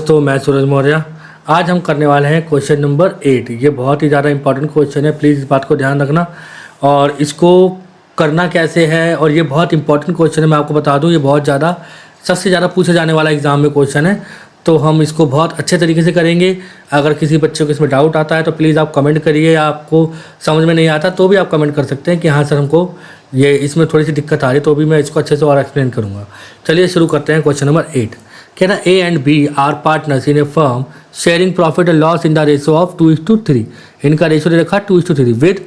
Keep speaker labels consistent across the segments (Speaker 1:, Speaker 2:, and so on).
Speaker 1: दोस्तों, मैं सूरज मौर्य। आज हम करने वाले हैं क्वेश्चन नंबर 8। ये बहुत ही ज़्यादा इंपॉर्टेंट क्वेश्चन है, प्लीज़ इस बात को ध्यान रखना। और इसको करना कैसे है, और ये बहुत इंपॉर्टेंट क्वेश्चन है। मैं आपको बता दूं, ये बहुत ज़्यादा सबसे ज़्यादा पूछे जाने वाला एग्ज़ाम में क्वेश्चन है, तो हम इसको बहुत अच्छे तरीके से करेंगे। अगर किसी बच्चे को इसमें डाउट आता है तो प्लीज़ आप कमेंट करिए, या आपको समझ में नहीं आता तो भी आप कमेंट कर सकते हैं कि हाँ सर, हमको ये इसमें थोड़ी सी दिक्कत आ रही है, तो भी मैं इसको अच्छे से और एक्सप्लेन करूँगा। चलिए शुरू करते हैं। क्वेश्चन नंबर 8 कहना, A and B are partners in a firm sharing profit and loss in the ratio of 2:3। इनका रेशियो दे रखा 2:3 विद,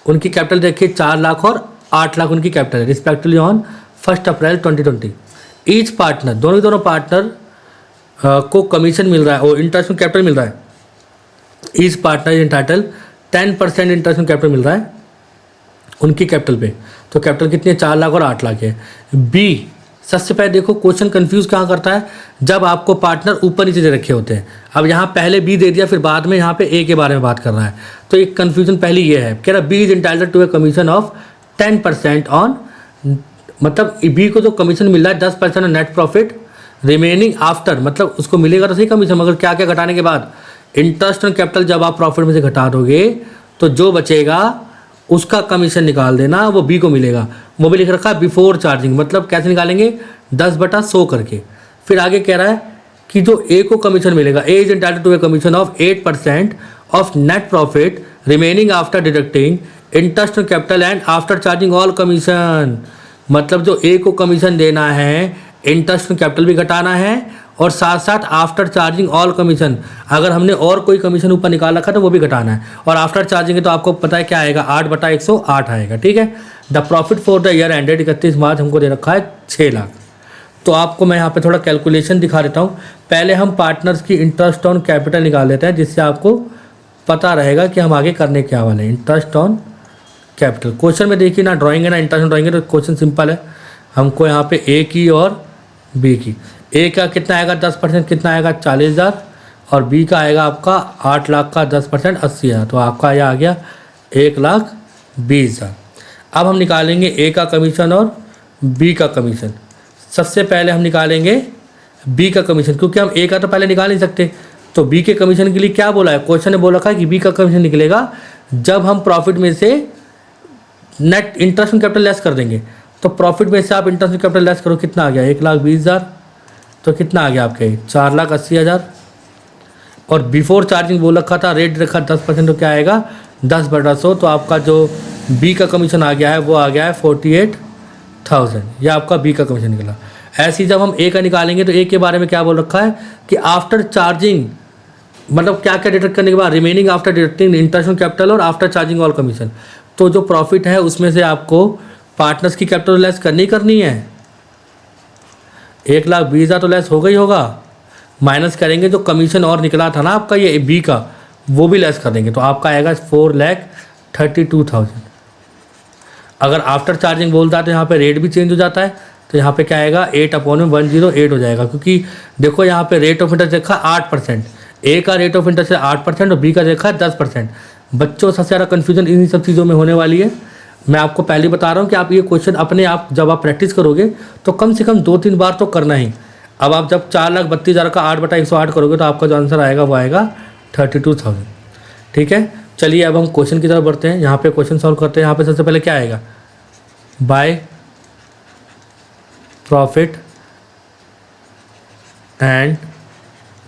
Speaker 1: उनकी कैपिटल देखिए 4 लाख और 8 लाख उनकी कैपिटल है, respectively on 1 April 2020। Each partner, दोनों पार्टनर को कमीशन मिल रहा है और इंटरेस्ट में कैपिटल मिल रहा है। Each partner is entitle 10% interest में कैपिटल मिल रहा है उनकी कैपिटल पे। तो कैपिटल कितनी है? 4 लाख और 8 लाख है। बी, सबसे पहले देखो क्वेश्चन कंफ्यूज कहाँ करता है, जब आपको पार्टनर ऊपर नीचे दे रखे होते हैं। अब यहाँ पहले बी दे दिया, फिर बाद में यहाँ पे ए के बारे में बात कर रहा है, तो एक कन्फ्यूजन पहले ये है। कह रहा B is entitled to a commission of 10% on, मतलब बी को जो कमीशन मिल रहा है 10% on net profit remaining after, मतलब उसको मिलेगा तो सही कमीशन, मगर क्या क्या घटाने के बाद? इंटरेस्ट ऑन कैपिटल जब आप प्रॉफिट में से घटा दोगे तो जो बचेगा उसका कमीशन निकाल देना, वो बी को मिलेगा। वो भी लिख रखा है बिफोर चार्जिंग, मतलब कैसे निकालेंगे? 10/100 करके। फिर आगे कह रहा है कि जो ए को कमीशन मिलेगा, A is entitled to a commission of 8% of net profit remaining after deducting interest on capital and after charging all commission. मतलब जो ए को कमीशन देना है, इंटरेस्ट ऑन कैपिटल भी घटाना है और साथ साथ आफ्टर चार्जिंग ऑल कमीशन, अगर हमने और कोई कमीशन ऊपर निकाल रखा तो वो भी घटाना है। और आफ्टर चार्जिंग है तो आपको पता है क्या आएगा? 8/108 आएगा। ठीक है। The profit for the year ended 31 मार्च हमको दे रखा है 6 लाख। तो आपको मैं यहाँ पे थोड़ा कैलकुलेशन दिखा देता हूँ। पहले हम पार्टनर्स की इंटरेस्ट ऑन कैपिटल निकाल लेते हैं, जिससे आपको पता रहेगा कि हम आगे करने क्या वाले हैं। इंटरेस्ट ऑन कैपिटल क्वेश्चन में देखिए ना, ड्राइंग है ना, इंटरेस्ट ऑन ड्राइंग है, तो क्वेश्चन सिंपल है। हमको यहाँ पे ए की और बी की, ए का कितना आएगा 10%, कितना आएगा 40,000, और बी का आएगा आपका 8 लाख का 10% 80,000, तो आपका यह आ गया 1,20,000। अब हम निकालेंगे ए का कमीशन और बी का कमीशन। सबसे पहले हम निकालेंगे बी का कमीशन, क्योंकि हम ए का तो पहले निकाल नहीं सकते। तो बी के कमीशन के लिए क्या बोला है? क्वेश्चन ने बोला है कि बी का कमीशन निकलेगा जब हम प्रॉफिट में से net interest on capital less कर देंगे। तो प्रॉफिट में से आप इंटरेस्ट ऑन कैपिटल लेस करो, कितना आ गया? 1,20,000। तो कितना आ गया आपके? 4,80,000। और बिफोर चार्जिंग बोल रखा था, रेट रखा 10%, तो क्या आएगा? 10/100। तो आपका जो बी का कमीशन आ गया है वो आ गया है 48,000। यह आपका बी का कमीशन निकला। ऐसे ही जब हम ए का निकालेंगे तो ए के बारे में क्या बोल रखा है कि आफ्टर चार्जिंग, मतलब क्या क्या डिडक्ट करने के बाद? Remaining after deducting interest on capital और आफ्टर चार्जिंग ऑल कमीशन। तो जो प्रॉफिट है उसमें से आपको पार्टनर्स की कैपिटल लेस करनी है। 1,20,000 तो लेस होगा ही होगा, माइनस करेंगे जो कमीशन और निकला था ना आपका ये बी का, वो भी लेस कर देंगे, तो आपका आएगा 4,32,000। अगर आफ्टर चार्जिंग बोलता है तो यहाँ पे रेट भी चेंज हो जाता है, तो यहाँ पे क्या आएगा? 8/108 हो जाएगा, क्योंकि देखो यहाँ पे रेट ऑफ इंटरेस्ट देखा 8%, ए का रेट ऑफ इंटरेस्ट है 8% और बी का देखा है 10%। बच्चों सबसे ज़्यादा कन्फ्यूजन इन्हीं सब चीज़ों में होने वाली है। मैं आपको पहले बता रहा हूँ कि आप ये क्वेश्चन अपने आप जब आप प्रैक्टिस करोगे तो कम से कम 2-3 बार तो करना ही। अब आप जब 4,32,000 का 8/108 करोगे तो आपका जो आंसर आएगा वो आएगा 32,000। ठीक है। चलिए अब हम क्वेश्चन की तरफ बढ़ते हैं। यहाँ पे क्वेश्चन सॉल्व करते हैं। यहाँ पे सबसे पहले क्या आएगा? बाय प्रॉफिट एंड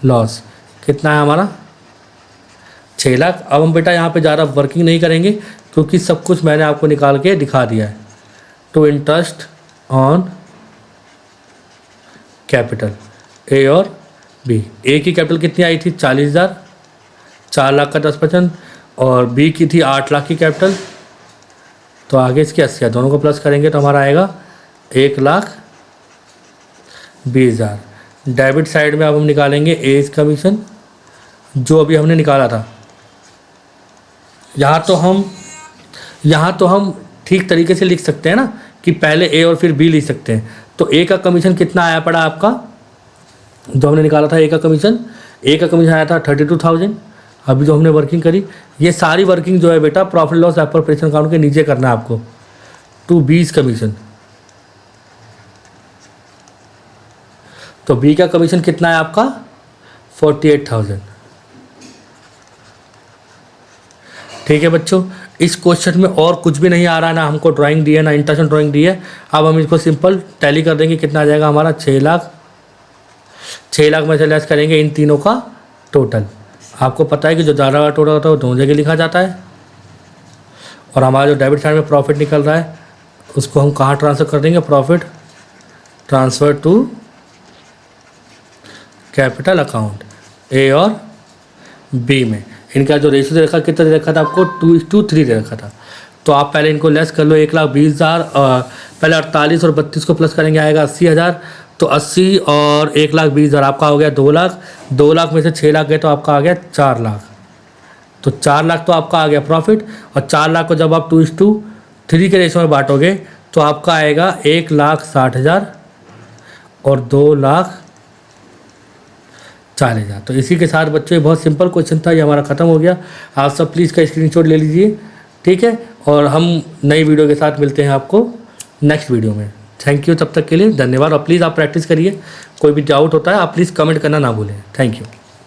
Speaker 1: लॉस कितना है हमारा? 6 लाख। अब हम बेटा यहाँ पे ज़्यादा वर्किंग नहीं करेंगे, क्योंकि सब कुछ मैंने आपको निकाल के दिखा दिया है। तो इंटरेस्ट ऑन कैपिटल ए और बी, ए की कैपिटल कितनी आई थी? 40,000, 4 लाख का 10%, और बी की थी 8 लाख की कैपिटल, तो आगे इसकी 80,000, दोनों को प्लस करेंगे तो हमारा आएगा 1,20,000। डेबिट साइड में अब हम निकालेंगे ए कमीशन, जो अभी हमने निकाला था। यहाँ तो हम ठीक तरीके से लिख सकते हैं ना कि पहले ए और फिर बी लिख सकते हैं। तो ए का कमीशन कितना आया पड़ा आपका, जो हमने निकाला था? ए का कमीशन आया था 32,000। अभी जो हमने वर्किंग करी, ये सारी वर्किंग जो है बेटा प्रॉफिट लॉस एप्रोप्रिएशन अकाउंट के नीचे करना है आपको, टू बीज कमीशन। तो बी का कमीशन कितना है आपका? 48,000। ठीक है बच्चों, इस क्वेश्चन में और कुछ भी नहीं आ रहा है, ना हमको ड्राइंग दी है ना इंटरेस्ट ड्राइंग दी है। अब हम इसको सिंपल टैली कर देंगे, कितना आ जाएगा हमारा 6 लाख। 6 लाख में से लेस करेंगे इन तीनों का टोटल। आपको पता है कि जो ज़्यादा का टोटल होता है वो दोनों जगह लिखा जाता है। और हमारा जो डेबिट साइड में प्रॉफिट निकल रहा है उसको हम कहाँ ट्रांसफ़र कर देंगे, profit transfer to capital account A और बी में। इनका जो रेशियो दे रखा कितना दे रखा था आपको, 2:3 दे रखा था। तो आप पहले इनको लेस कर लो, 1,20,000 पहले 48 और 32 को प्लस करेंगे आएगा 80,000। तो 80 और 1,20,000 आपका हो गया 2 लाख। 2 लाख में से 6 लाख गए तो आपका आ गया 4 लाख। तो 4 लाख तो आपका आ गया प्रॉफिट। और 4 लाख को जब आप 2:3 के रेशियो में बांटोगे तो आपका आएगा 1,60,000 और 2,40,000। तो इसी के साथ बच्चों बहुत सिंपल क्वेश्चन था, ये हमारा ख़त्म हो गया। आप सब प्लीज़ का स्क्रीनशॉट ले लीजिए, ठीक है। और हम नई वीडियो के साथ मिलते हैं आपको नेक्स्ट वीडियो में। थैंक यू, तब तक के लिए धन्यवाद। और प्लीज़ आप प्रैक्टिस करिए, कोई भी डाउट होता है आप प्लीज़ कमेंट करना ना भूलें। Thank you.